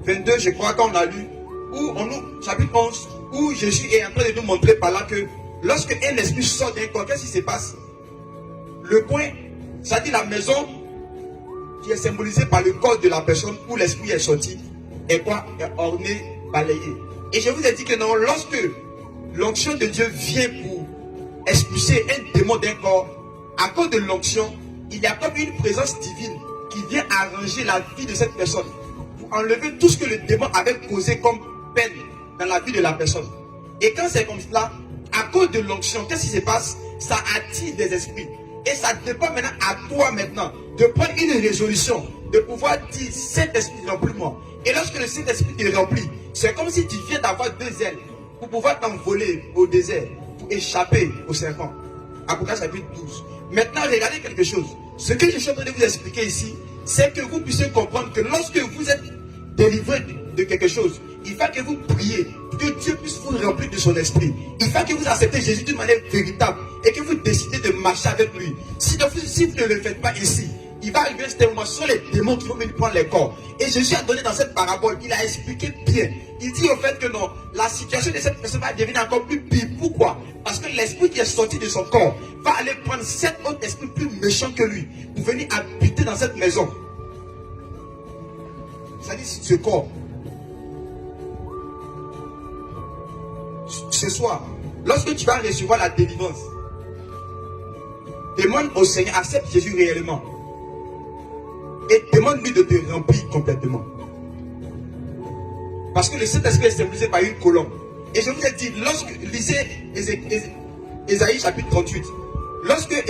22, je crois qu'on a lu, chapitre 11, où Jésus est en train de nous montrer par là que lorsque un esprit sort d'un corps, qu'est-ce qui se passe? Le coin, c'est-à-dire la maison qui est symbolisée par le corps de la personne où l'esprit est sorti, est quoi? Est orné, balayé. Et je vous ai dit que non, lorsque l'onction de Dieu vient pour expulser un démon d'un corps, à cause de l'onction, il y a comme une présence divine qui vient arranger la vie de cette personne pour enlever tout ce que le démon avait causé comme peine dans la vie de la personne. Et quand c'est comme cela, à cause de l'onction, qu'est-ce qui se passe? Ça attire des esprits. Et ça dépend maintenant à toi maintenant de prendre une résolution, de pouvoir dire Saint-Esprit remplis-moi. Et lorsque le Saint-Esprit te remplit, c'est comme si tu viens d'avoir 2 ailes pour pouvoir t'envoler au désert, pour échapper au serpent. Apocalypse chapitre 12. Maintenant, regardez quelque chose. Ce que je suis en train de vous expliquer ici, c'est que vous puissiez comprendre que lorsque vous êtes délivré de quelque chose, il faut que vous priez pour que Dieu puisse vous remplir de son esprit. Il faut que vous acceptez Jésus d'une manière véritable et que vous décidez de marcher avec lui. Si vous ne le faites pas ici, il va arriver un moment, ce sont les démons qui vont venir prendre les corps. Et Jésus a donné dans cette parabole, il a expliqué bien. Il dit au fait que non, la situation de cette personne va devenir encore plus pire. Pourquoi? Parce que l'esprit qui est sorti de son corps va aller prendre 7 autres esprits plus méchants que lui pour venir habiter dans cette maison. C'est-à-dire ce corps. Ce soir, lorsque tu vas recevoir la délivrance, demande au Seigneur, accepte Jésus réellement. Et demande-lui de te remplir complètement. Parce que le Saint-Esprit est symbolisé par une colombe. Et je vous ai dit, lorsque lisez Ésaïe chapitre 38, lorsque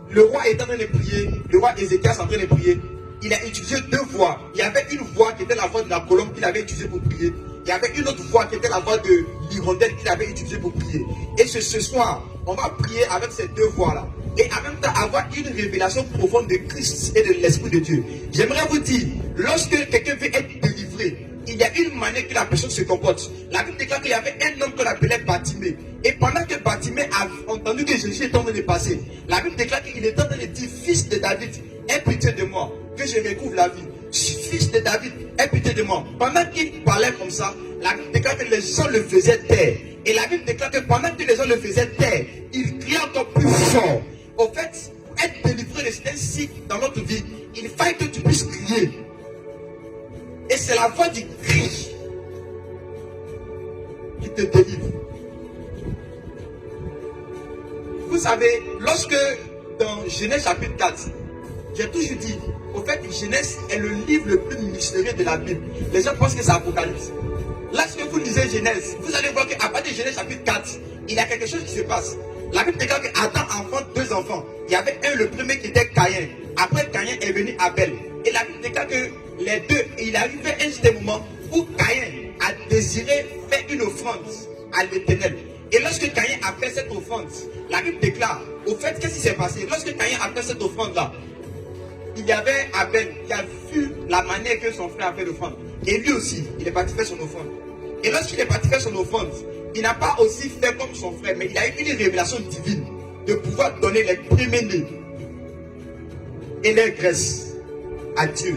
le roi est en train de prier, le roi Ézéchias est en train de prier, il a utilisé 2 voix. Il y avait une voix qui était la voix de la colombe qu'il avait utilisée pour prier. Il y avait une autre voix qui était la voix de l'hirondelle qu'il avait utilisée pour prier. Et ce soir, on va prier avec ces 2 voix-là. Et en même temps avoir une révélation profonde de Christ et de l'Esprit de Dieu. J'aimerais vous dire, lorsque quelqu'un veut être délivré, il y a une manière que la personne se comporte. La Bible déclare qu'il y avait un homme qu'on appelait Bartimée. Et pendant que Bartimée a entendu que Jésus est en train de passer, la Bible déclare qu'il est en train de dire, fils de David, aie pitié de moi, que je recouvre la vie. Fils de David, aie pitié de moi. Pendant qu'il parlait comme ça, la Bible déclare que les gens le faisaient taire. Et la Bible déclare que pendant que les gens le faisaient taire, il criait encore plus fort. Au fait, pour être délivré de certains cycles dans notre vie, il faut que tu puisses crier. Et c'est la voix du cri qui te délivre. Vous savez, lorsque dans Genèse chapitre 4, j'ai toujours dit, au fait, Genèse est le livre le plus mystérieux de la Bible. Les gens pensent que c'est Apocalypse. Lorsque vous lisez Genèse, vous allez voir qu'à partir de Genèse chapitre 4, il y a quelque chose qui se passe. La Bible déclare qu'Adam enfante 2 enfants. Il y avait le premier qui était Caïn. Après Caïn est venu Abel. Et la Bible déclare que les 2, il arrivait un certain moment où Caïn a désiré faire une offrande à l'Éternel. Et lorsque Caïn a fait cette offrande, la Bible déclare, au fait, qu'est-ce qui s'est passé? Lorsque Caïn a fait cette offrande-là, il y avait Abel qui a vu la manière que son frère a fait l'offrande. Et lui aussi, il est parti faire son offrande. Et lorsqu'il est parti faire son offrande, il n'a pas aussi fait comme son frère, mais il a eu une révélation divine de pouvoir donner les premiers-nés et les graisses à Dieu.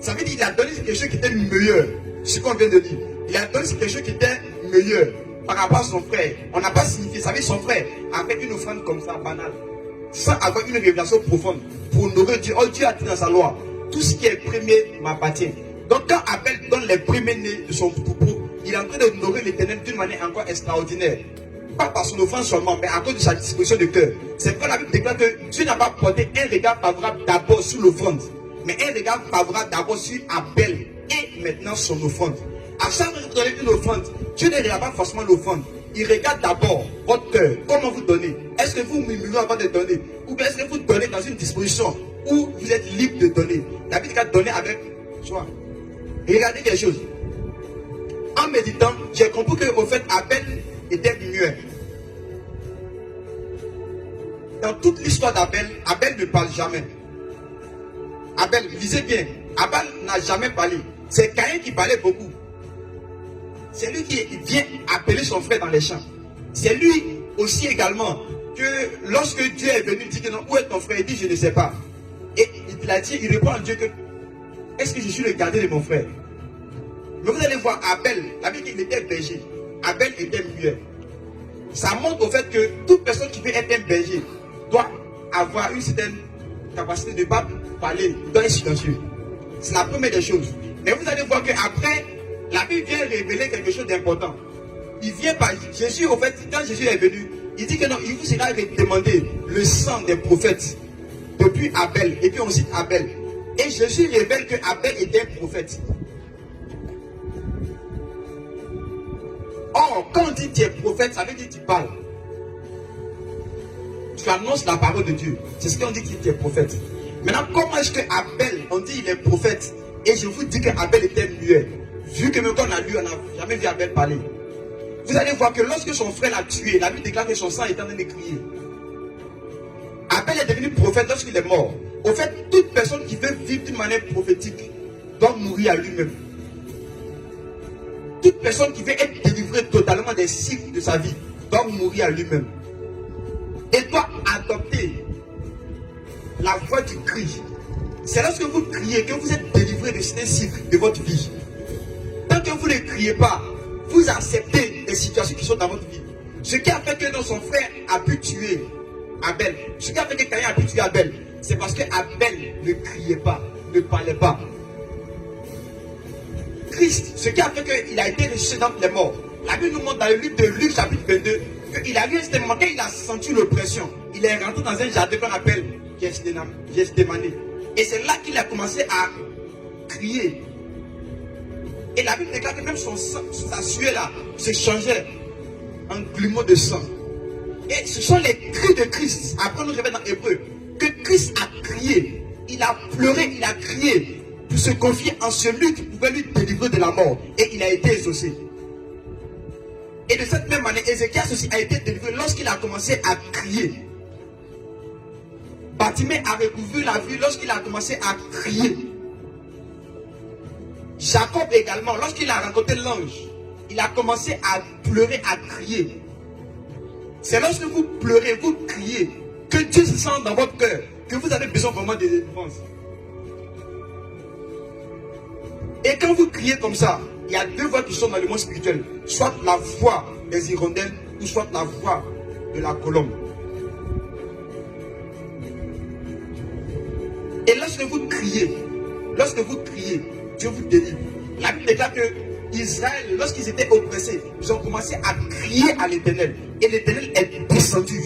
Ça veut dire qu'il a donné quelque chose qui était meilleur, ce qu'on vient de dire. Il a donné quelque chose qui était meilleur par rapport à son frère. On n'a pas signifié, ça veut dire son frère a fait une offrande comme ça, banale, sans avoir une révélation profonde pour honorer Dieu. Oh, Dieu a dit dans sa loi, tout ce qui est premier m'appartient. Donc quand Abel donne les premiers-nés de son troupeau, il est en train d'honorer l'Éternel d'une manière encore extraordinaire. Pas par son offrande seulement, mais à cause de sa disposition de cœur. C'est pourquoi la Bible déclare que Dieu n'a pas porté un regard favorable d'abord sur l'offrande, mais un regard favorable d'abord sur Abel et maintenant son offrande. À chaque fois que vous donnez une offrande, Dieu ne regarde pas forcément l'offrande. Il regarde d'abord votre cœur. Comment vous donnez? Est-ce que vous murmurez avant de donner? Ou bien est-ce que vous donnez dans une disposition où vous êtes libre de donner? La Bible dit donner avec joie. Et regardez quelque chose. En méditant, j'ai compris qu'au fait, Abel était muet. Dans toute l'histoire d'Abel, Abel ne parle jamais. Abel, lisez bien, Abel n'a jamais parlé. C'est Caïn qui parlait beaucoup. C'est lui qui vient appeler son frère dans les champs. C'est lui aussi également que lorsque Dieu est venu dire que non, où est ton frère? Il dit je ne sais pas. Et il a dit, il répond à Dieu que est-ce que je suis le gardien de mon frère? Mais vous allez voir Abel, la Bible dit qu'il était berger. Abel était muet. Ça montre au fait que toute personne qui veut être un berger doit avoir une certaine capacité de ne pas parler, doit être silencieux. C'est la première des choses. Mais vous allez voir qu'après, la Bible vient révéler quelque chose d'important. Il vient par Jésus, au fait, quand Jésus est venu, il dit que non, il vous sera demandé le sang des prophètes depuis Abel, et puis on cite Abel. Et Jésus révèle que Abel était un prophète. Or, quand on dit tu es prophète, ça veut dire que tu parles. Tu annonces la parole de Dieu. C'est ce qu'on dit que tu es prophète. Maintenant, comment est-ce que Abel, on dit il est prophète, et je vous dis que Abel était muet? Vu que même quand on a lu, on n'a jamais vu Abel parler. Vous allez voir que lorsque son frère l'a tué, la Bible déclare que son sang est en train de crier. Abel est devenu prophète lorsqu'il est mort. Au fait, toute personne qui veut vivre d'une manière prophétique doit mourir à lui-même. Toute personne qui veut être délivrée totalement des cycles de sa vie doit mourir à lui-même. Et doit adopter la voix du cri. C'est lorsque vous criez que vous êtes délivré de ces cycles de votre vie. Tant que vous ne criez pas, vous acceptez les situations qui sont dans votre vie. Ce qui a fait que son frère a pu tuer Abel, ce qui a fait que Caïn a pu tuer Abel, c'est parce que Abel ne criait pas, ne parlait pas. Christ, ce qui a fait qu'il a été ressuscité d'entre les morts. La Bible nous montre dans le livre de Luc chapitre 22 qu'il a eu un moment quand il a senti l'oppression. Il est rentré dans un jardin qu'on appelle Gethsémani. Et c'est là qu'il a commencé à crier. Et la Bible déclare que même son sang, sa sueur là, se changeait en grumeaux de sang. Et ce sont les cris de Christ. Après, nous revenons dans Hébreu, que Christ a crié. Il a pleuré, il a crié pour se confier en celui qui pouvait lui délivrer de la mort. Et il a été exaucé. Et de cette même manière, Ézéchias aussi a été délivré lorsqu'il a commencé à crier. Bartimée a recouvert la vue lorsqu'il a commencé à crier. Jacob également, lorsqu'il a rencontré l'ange, il a commencé à pleurer, à crier. C'est lorsque vous pleurez, vous criez, que Dieu se sent dans votre cœur, que vous avez besoin vraiment de délivrance. Et quand vous criez comme ça, il y a deux voix qui sont dans le monde spirituel. Soit la voix des hirondelles, ou soit la voix de la colombe. Et lorsque vous criez, Dieu vous délivre. La Bible déclare que Israël, lorsqu'ils étaient oppressés, ils ont commencé à crier à l'Éternel. Et l'Éternel est descendu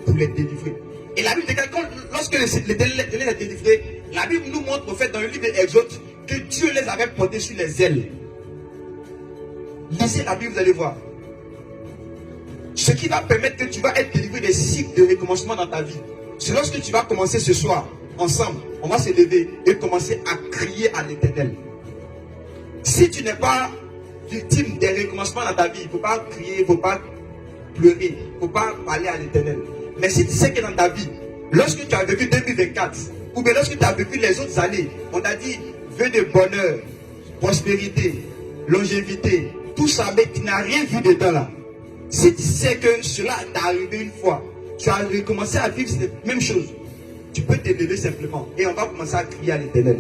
pour les délivrer. Et la Bible déclare que lorsque l'Éternel est délivré, la Bible nous montre au fait dans le livre d'Exode que Dieu les avait portés sur les ailes. Lisez la Bible, vous allez voir. Ce qui va permettre que tu vas être délivré des cycles de recommencement dans ta vie. C'est lorsque tu vas commencer ce soir, ensemble, on va se lever et commencer à crier à l'Éternel. Si tu n'es pas victime des recommencements dans ta vie, il ne faut pas crier, il ne faut pas pleurer, il ne faut pas parler à l'Éternel. Mais si tu sais que dans ta vie, lorsque tu as vécu 2024, ou bien lorsque tu as vécu les autres années, on t'a dit, vœux de bonheur, prospérité, longévité, tout ça, mais tu n'as rien vu dedans là. Si tu sais que cela t'est arrivé une fois, tu as recommencé à vivre cette même chose, tu peux te lever simplement et on va commencer à crier à l'Éternel.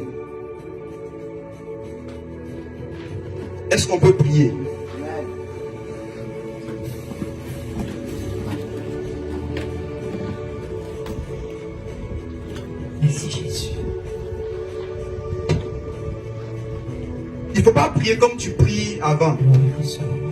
Est-ce qu'on peut prier? Merci Jésus. Il ne faut pas prier comme tu pries avant. Gloire au Seigneur.